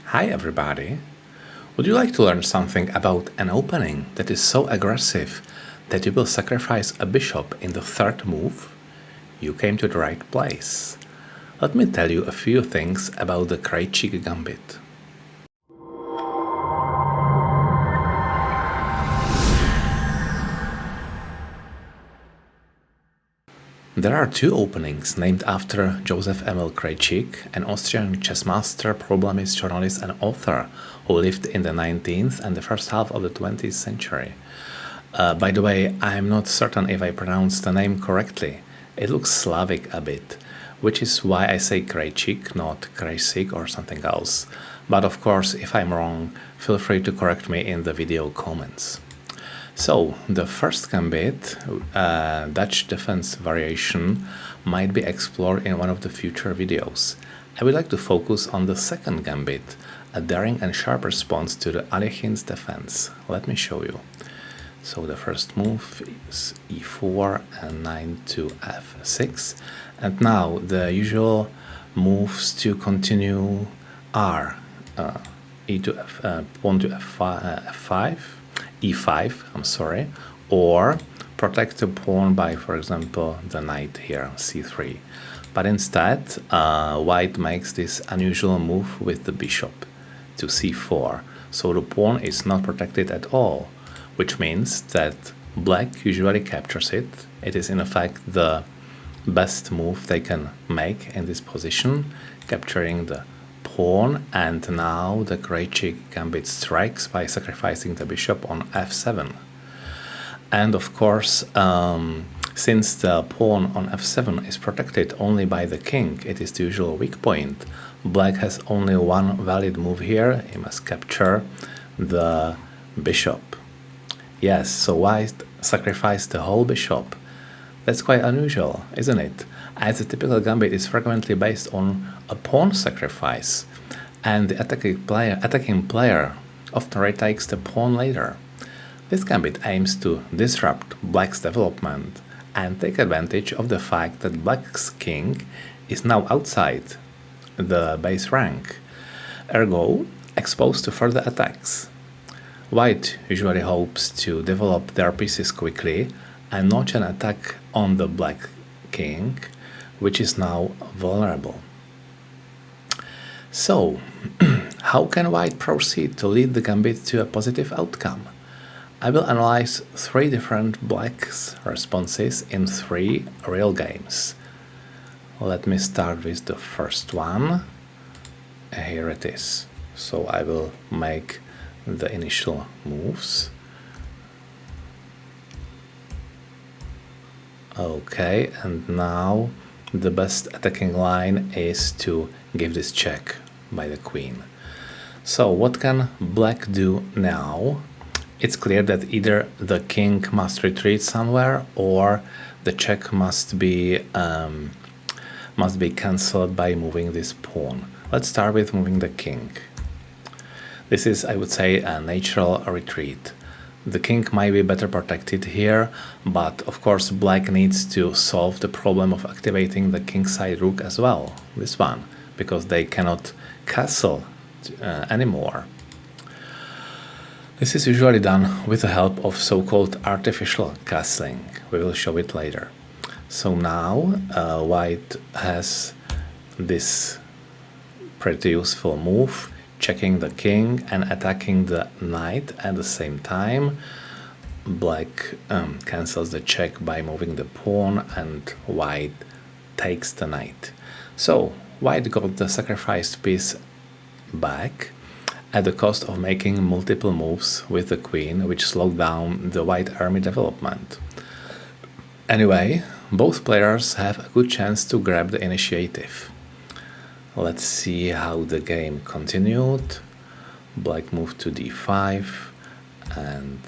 Hi everybody! Would you like to learn something about an opening that is so aggressive that you will sacrifice a bishop in the third move? You came to the right place. Let me tell you a few things about the Krejcik Gambit. There are two openings named after Joseph Emil Krejcik, an Austrian chess master, problemist, journalist, and author who lived in the 19th and the first half of the 20th century. By the way, I'm not certain if I pronounced the name correctly. It looks Slavic a bit, which is why I say Krejcik, not Krejcik or something else. But of course, if I'm wrong, feel free to correct me in the video comments. So, the first gambit, Dutch defense variation, might be explored in one of the future videos. I would like to focus on the second gambit, a daring and sharp response to the Alechin's defense. Let me show you. So the first move is e4 and knight to f6. And now the usual moves to continue are pawn to f5, e5, I'm sorry, or protect the pawn by, for example, the knight here, c3. But instead, white makes this unusual move with the bishop to c4. So the pawn is not protected at all, which means that black usually captures it. It is in effect the best move they can make in this position, capturing the pawn, and now the Krejcik Gambit strikes by sacrificing the bishop on f7. And of course, since the pawn on f7 is protected only by the king, it is the usual weak point. Black has only one valid move here. He must capture the bishop. Yes, so white sacrificed the whole bishop. That's quite unusual, isn't it? As the typical gambit is frequently based on a pawn sacrifice, and the attacking player often retakes the pawn later. This gambit aims to disrupt black's development and take advantage of the fact that black's king is now outside the base rank, ergo exposed to further attacks. White usually hopes to develop their pieces quickly and launch an attack on the black king, which is now vulnerable. So, how can white proceed to lead the gambit to a positive outcome? I will analyze three different black's responses in three real games. Let me start with the first one. Here it is. So I will make the initial moves. Okay, and now the best attacking line is to give this check by the queen. So what can black do now? It's clear that either the king must retreat somewhere or the check must be cancelled by moving this pawn. Let's start with moving the king. This is, I would say, a natural retreat. The king might be better protected here, but of course black needs to solve the problem of activating the kingside rook as well, this one, because they cannot castle anymore. This is usually done with the help of so-called artificial castling. We will show it later. So now white has this pretty useful move, checking the king and attacking the knight at the same time. Black cancels the check by moving the pawn, and white takes the knight. So white got the sacrificed piece back at the cost of making multiple moves with the queen, which slowed down the white army development. Anyway, both players have a good chance to grab the initiative. Let's see how the game continued. Black moved to d5 and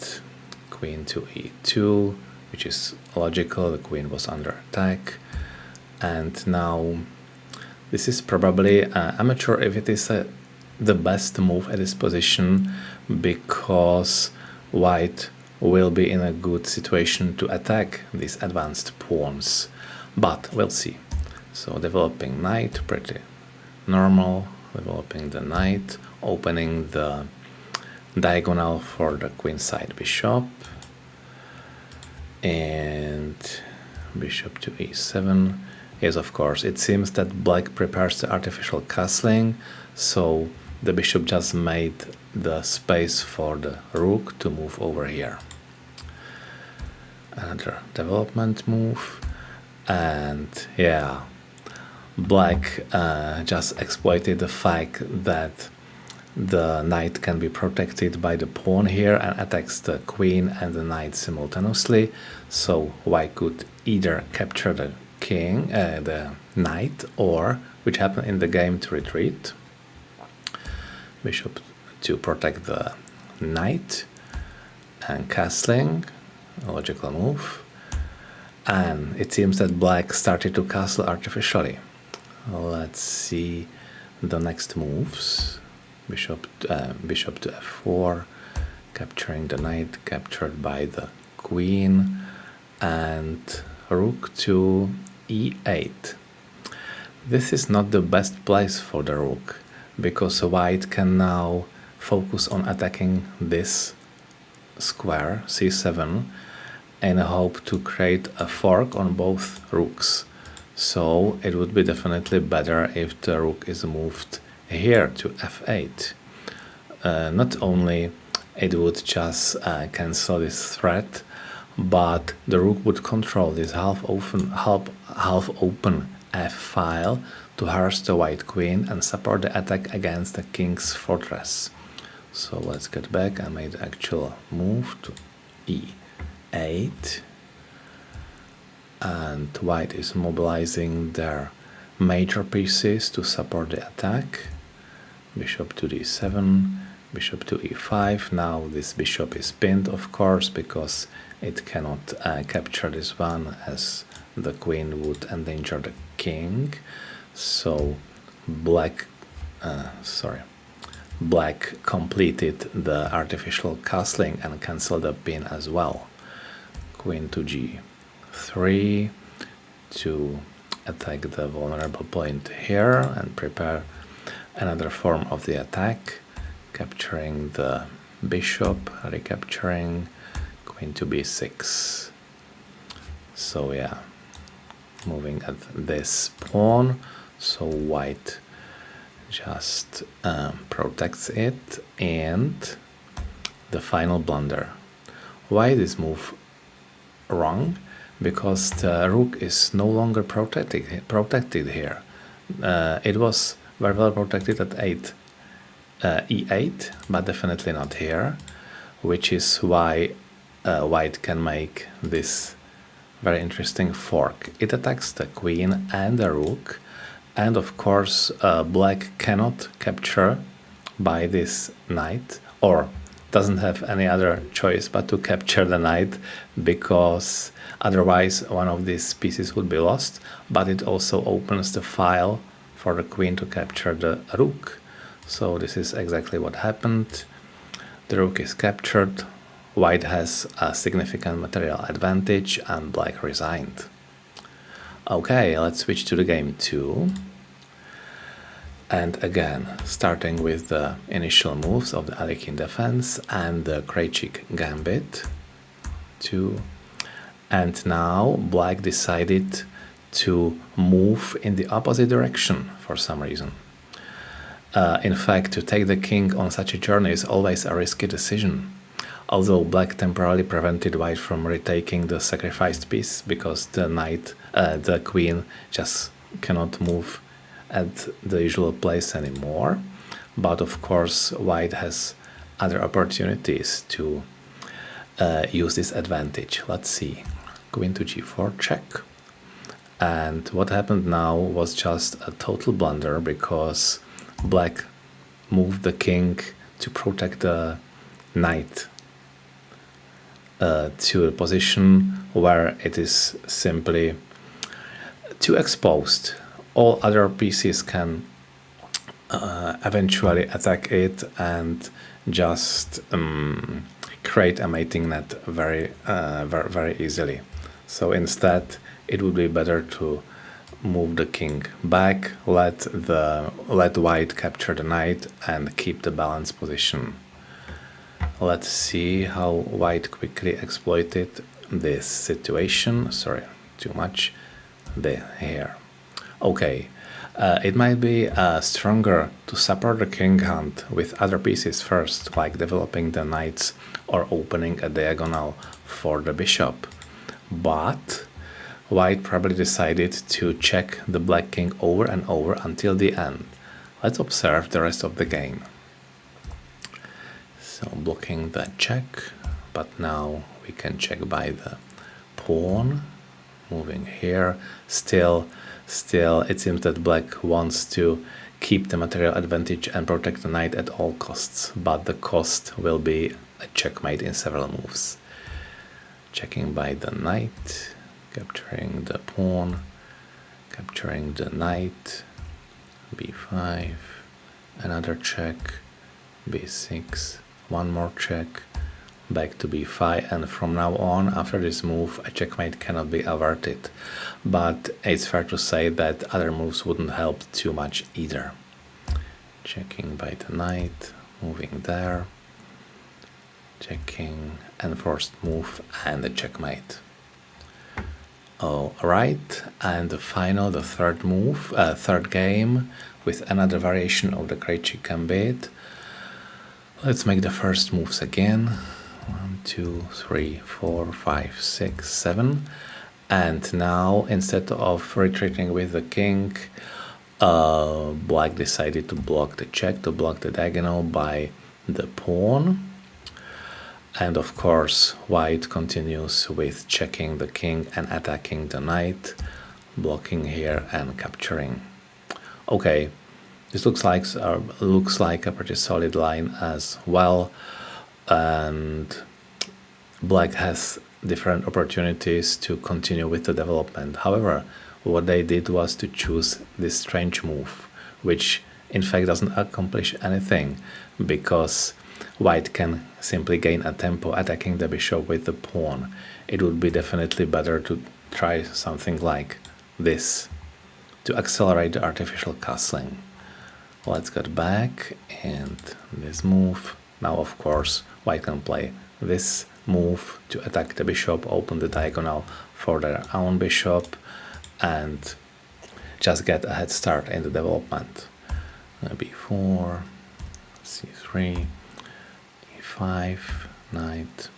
queen to e2, which is logical. The queen was under attack. And now this is probably, I'm not sure if it is the best move at this position, because white will be in a good situation to attack these advanced pawns. But we'll see. So developing knight, pretty normal, developing the knight, opening the diagonal for the queenside bishop, and bishop to e7. Yes, of course, it seems that black prepares the artificial castling, so the bishop just made the space for the rook to move over here. Another development move, and yeah, black just exploited the fact that the knight can be protected by the pawn here and attacks the queen and the knight simultaneously, so white could either capture the king, the knight, or, which happened in the game, to retreat. Bishop to protect the knight, and castling, a logical move. And it seems that black started to castle artificially. Let's see the next moves. Bishop to f4, capturing the knight, captured by the queen, and rook to e8. This is not the best place for the rook, because white can now focus on attacking this square, c7, and hope to create a fork on both rooks. So it would be definitely better if the rook is moved here to f8. Not only it would just cancel this threat, but the rook would control this half open f file to harass the white queen and support the attack against the king's fortress. So let's get back. I made the actual move to e8, and white is mobilizing their major pieces to support the attack. Bishop to d7, bishop to e5. Now this bishop is pinned, of course, because it cannot capture this one, as the queen would endanger the king. So black completed the artificial castling and cancelled the pin as well. Queen to g3 to attack the vulnerable point here and prepare another form of the attack, capturing the bishop, recapturing, queen to b6. So yeah, moving at this pawn, so white just protects it, and the final blunder. Why this move wrong? Because the rook is no longer protected here. It was very well protected at e8, but definitely not here, which is why white can make this very interesting fork. It attacks the queen and the rook, and of course black cannot capture by this knight, or doesn't have any other choice but to capture the knight, because otherwise one of these pieces would be lost, but it also opens the file for the queen to capture the rook. So this is exactly what happened. The rook is captured, white has a significant material advantage, and black resigned. Okay, let's switch to the game 2. And again, starting with the initial moves of the Alekhine defense and the Krejcik Gambit 2. And now black decided to move in the opposite direction for some reason. In fact, to take the king on such a journey is always a risky decision. Although black temporarily prevented white from retaking the sacrificed piece, because the queen just cannot move at the usual place anymore. But of course, white has other opportunities to use this advantage. Let's see. Queen to g4 check. And what happened now was just a total blunder, because black moved the king to protect the knight to a position where it is simply too exposed. All other pieces can eventually attack it and just create a mating net very easily. So instead, it would be better to move the king back, let white capture the knight and keep the balanced position. Let's see how white quickly exploited this situation. Sorry, too much here. Okay, it might be stronger to support the king hunt with other pieces first, like developing the knights or opening a diagonal for the bishop. But white probably decided to check the black king over and over until the end. Let's observe the rest of the game. So blocking that check, but now we can check by the pawn, moving here. Still it seems that black wants to keep the material advantage and protect the knight at all costs, but the cost will be a checkmate in several moves. Checking by the knight, capturing the pawn, capturing the knight, b5, another check, b6, one more check, back to b5, and from now on, after this move, a checkmate cannot be averted. But it's fair to say that other moves wouldn't help too much either. Checking by the knight, moving there, checking, enforced move, and a checkmate. Alright, and the third game, with another variation of the Krejcik Gambit. Let's make the first moves again. 1, 2, 3, 4, 5, 6, 7. And now, instead of retreating with the king, black decided to block the check, to block the diagonal by the pawn. And of course, white continues with checking the king and attacking the knight, blocking here and capturing. Okay, this looks like a pretty solid line as well, and black has different opportunities to continue with the development. However, what they did was to choose this strange move, which in fact doesn't accomplish anything, because white can simply gain a tempo attacking the bishop with the pawn. It would be definitely better to try something like this to accelerate the artificial castling. Let's get back and this move. Now of course white can play this move to attack the bishop, open the diagonal for their own bishop, and just get a head start in the development. b4, c3, e5, knight.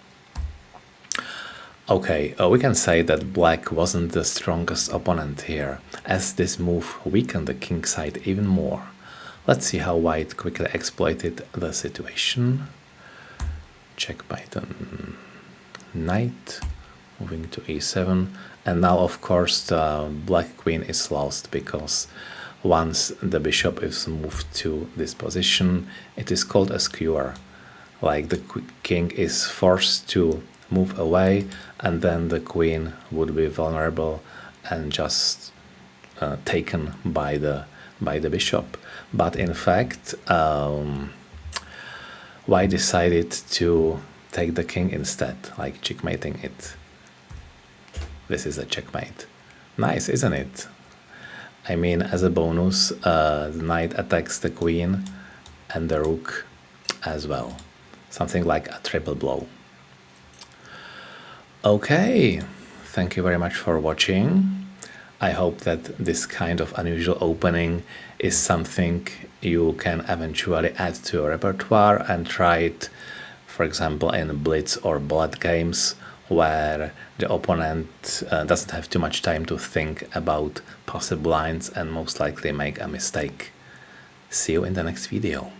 Okay, we can say that black wasn't the strongest opponent here, as this move weakened the king side even more. Let's see how white quickly exploited the situation. Check by the knight, moving to e7, and now of course the black queen is lost, because once the bishop is moved to this position, it is called a skewer. Like the king is forced to move away, and then the queen would be vulnerable and just taken by the bishop. But in fact, white decided to take the king instead, like checkmating it. This is a checkmate. Nice, isn't it? I mean, as a bonus, the knight attacks the queen and the rook as well. Something like a triple blow. Okay, thank you very much for watching. I hope that this kind of unusual opening is something you can eventually add to your repertoire and try it, for example, in blitz or blood games, where the opponent doesn't have too much time to think about possible lines and most likely make a mistake. See you in the next video.